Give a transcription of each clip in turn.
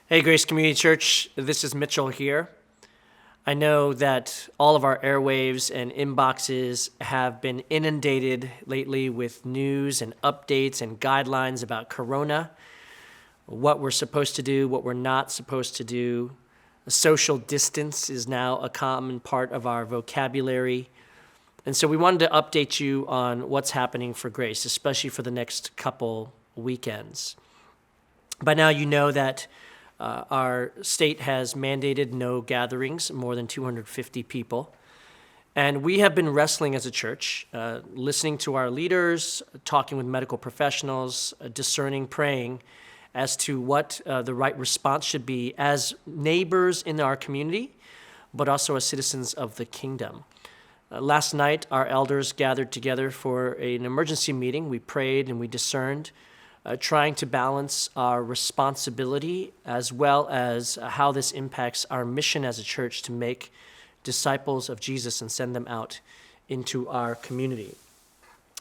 Hey, Grace Community Church, this is Mitchell here. I know that all of our airwaves and inboxes have been inundated lately with news and updates and guidelines about Corona, what we're supposed to do, what we're not supposed to do. Social distance is now a common part of our vocabulary. And so we wanted to update you on what's happening for Grace, especially for the next couple weekends. By now, you know that our state has mandated no gatherings, more than 250 people. And we have been wrestling as a church, listening to our leaders, talking with medical professionals, discerning, praying as to what the right response should be as neighbors in our community, but also as citizens of the kingdom. Last night, our elders gathered together for an emergency meeting. We prayed and we discerned, trying to balance our responsibility as well as how this impacts our mission as a church to make disciples of Jesus and send them out into our community.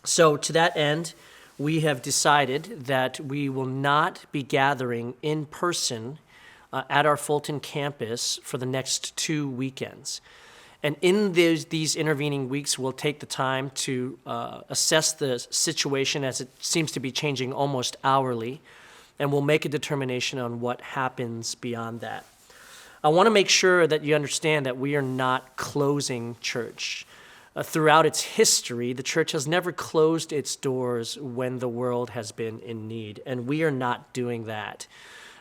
So to that end, we have decided that we will not be gathering in person at our Fulton campus for the next 2 weekends. And in these intervening weeks, we'll take the time to assess the situation as it seems to be changing almost hourly, and we'll make a determination on what happens beyond that. I want to make sure that you understand that we are not closing church. Throughout its history, the church has never closed its doors when the world has been in need, and we are not doing that.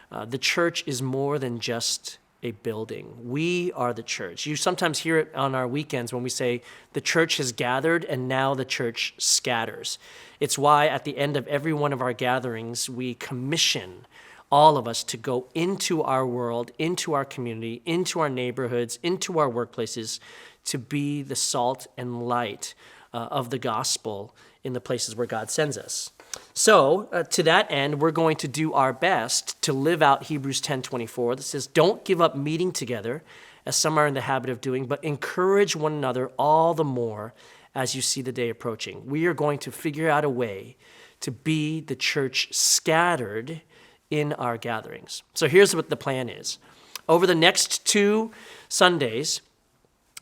The church is more than just a building. We are the church. You sometimes hear it on our weekends when we say the church has gathered and now the church scatters. It's why at the end of every one of our gatherings, we commission all of us to go into our world, into our community, into our neighborhoods, into our workplaces, to be the salt and light of the gospel in the places where God sends us. So, to that end, we're going to do our best to live out Hebrews 10:24 that says, "Don't give up meeting together, as some are in the habit of doing, but encourage one another all the more as you see the day approaching." We are going to figure out a way to be the church scattered in our gatherings. So here's what the plan is. Over the next 2 Sundays,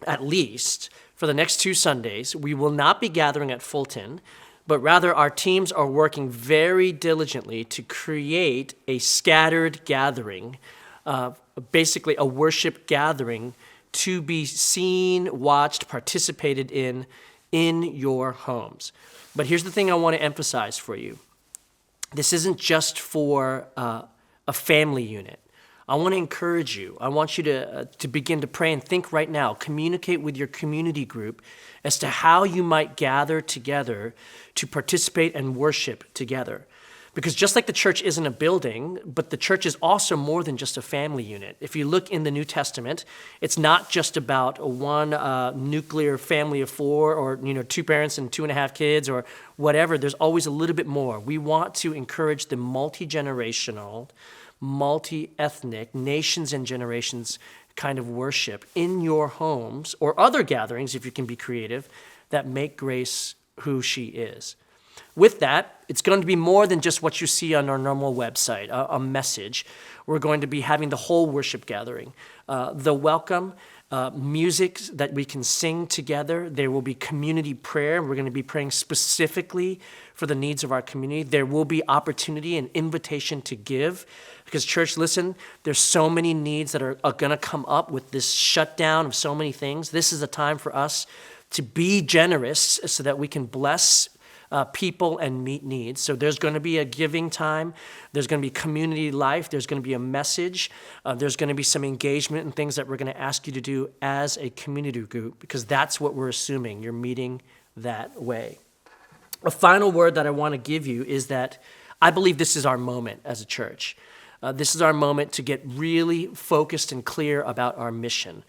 at least, for the next 2 Sundays, we will not be gathering at Fulton, but rather our teams are working very diligently to create a scattered gathering, basically a worship gathering to be seen, watched, participated in your homes. But here's the thing I want to emphasize for you. This isn't just for a family unit. I want to encourage you. I want you to begin to pray and think right now. Communicate with your community group as to how you might gather together to participate and worship together. Because just like the church isn't a building, but the church is also more than just a family unit. If you look in the New Testament, it's not just about one nuclear family of 4 or 2 parents and 2.5 kids or whatever. There's always a little bit more. We want to encourage the multi-generational, multi-ethnic, nations and generations kind of worship in your homes or other gatherings, if you can be creative, that make Grace who she is. With that, it's going to be more than just what you see on our normal website, a message. We're going to be having the whole worship gathering, the welcome, music that we can sing together. There will be community prayer. We're going to be praying specifically for the needs of our community. There will be opportunity and invitation to give. Because church, listen, there's so many needs that are going to come up with this shutdown of so many things. This is a time for us to be generous so that we can bless people and meet needs. So there's going to be a giving time. There's going to be community life. There's going to be a message. There's going to be some engagement and things that we're going to ask you to do as a community group, because that's what we're assuming. You're meeting that way. A final word that I want to give you is that I believe this is our moment as a church. This is our moment to get really focused and clear about our mission.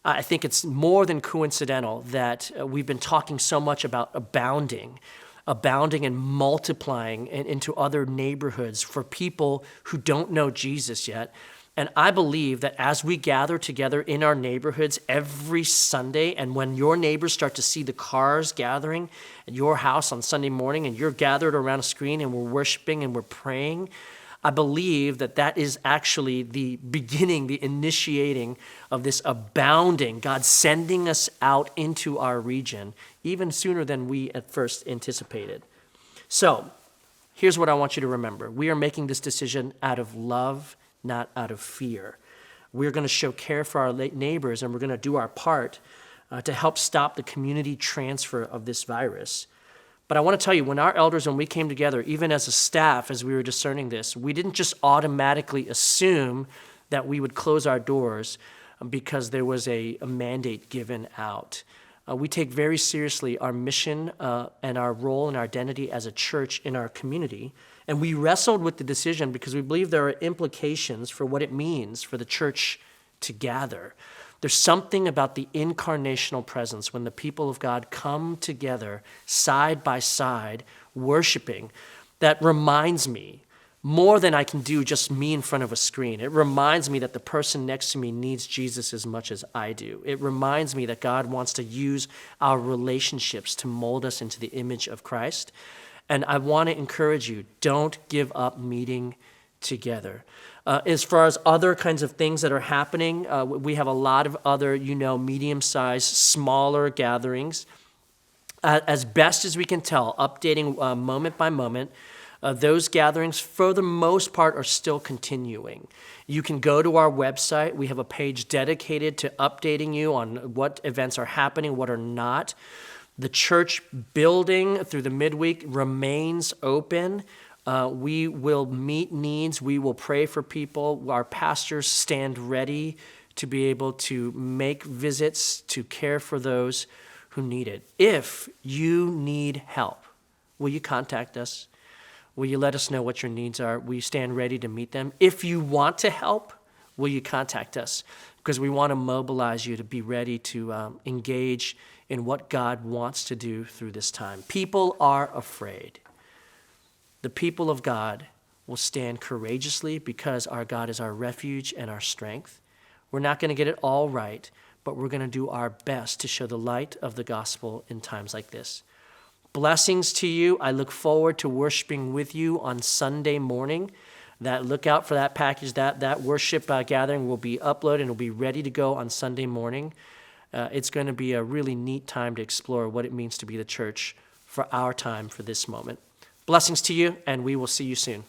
I think it's more than coincidental that we've been talking so much about abounding and multiplying into other neighborhoods for people who don't know Jesus yet. And I believe that as we gather together in our neighborhoods every Sunday, and when your neighbors start to see the cars gathering at your house on Sunday morning and you're gathered around a screen and we're worshiping and we're praying, I believe that that is actually the beginning, the initiating of this abounding, God sending us out into our region even sooner than we at first anticipated. So here's what I want you to remember. We are making this decision out of love, not out of fear. We're going to show care for our neighbors, and we're going to do our part to help stop the community transfer of this virus. But I want to tell you, when our elders, when we came together, even as a staff, as we were discerning this, we didn't just automatically assume that we would close our doors because there was a mandate given out. We take very seriously our mission and our role and our identity as a church in our community. And we wrestled with the decision because we believe there are implications for what it means for the church to gather. There's something about the incarnational presence when the people of God come together side by side, worshiping, that reminds me, more than I can do just me in front of a screen. It reminds me that the person next to me needs Jesus as much as I do. It reminds me that God wants to use our relationships to mold us into the image of Christ. And I want to encourage you, don't give up meeting together. As far as other kinds of things that are happening, we have a lot of other, medium-sized, smaller gatherings. As best as we can tell, updating moment by moment, those gatherings, for the most part, are still continuing. You can go to our website. We have a page dedicated to updating you on what events are happening, what are not. The church building through the midweek remains open. We will meet needs. We will pray for people. Our pastors stand ready to be able to make visits, to care for those who need it. If you need help, will you contact us? Will you let us know what your needs are? Will you stand ready to meet them? If you want to help, will you contact us? Because we want to mobilize you to be ready to engage in what God wants to do through this time. People are afraid. The people of God will stand courageously because our God is our refuge and our strength. We're not going to get it all right, but we're going to do our best to show the light of the gospel in times like this. Blessings to you. I look forward to worshiping with you on Sunday morning. Look out for that package. That worship gathering will be uploaded and will be ready to go on Sunday morning. It's going to be a really neat time to explore what it means to be the church for our time, for this moment. Blessings to you, and we will see you soon.